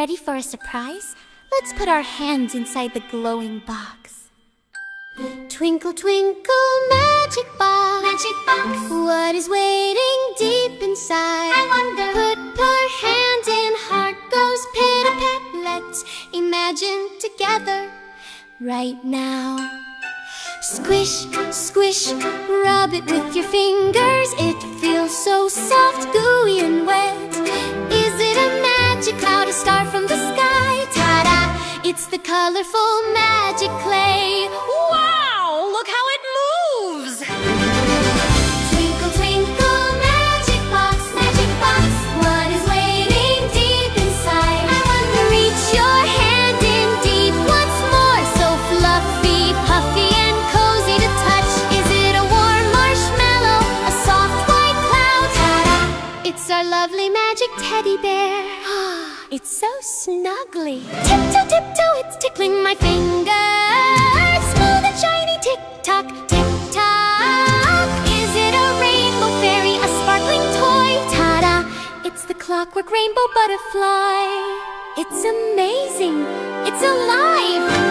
Ready for a surprise? Let's put our hands inside the glowing box. Twinkle, twinkle, magic box. Magic box. What is waiting deep inside? I wonder. Put our hand in, heart goes pit-a-pat. Let's imagine together right now. Squish, squish, rub it with your fingers. It feels so soft, gooey and wet. Is it a magic cloud, a star from the sky? Ta-da! It's the colorful magic clay. Wow! Look how it moves! Twinkle, twinkle, magic box, what is waiting deep inside? I wonder. Reach your hand in deep once more. So fluffy, puffy, and cozy to touch. Is it a warm marshmallow, a soft white cloud? Ta-da! It's our lovely magic teddy bear. It's so snuggly. Tiptoe, tiptoe, it's tickling my fingers. Smooth and shiny, tick-tock, tick-tock. Is it a rainbow fairy, a sparkling toy? Ta-da! It's the clockwork rainbow butterfly. It's amazing. It's alive.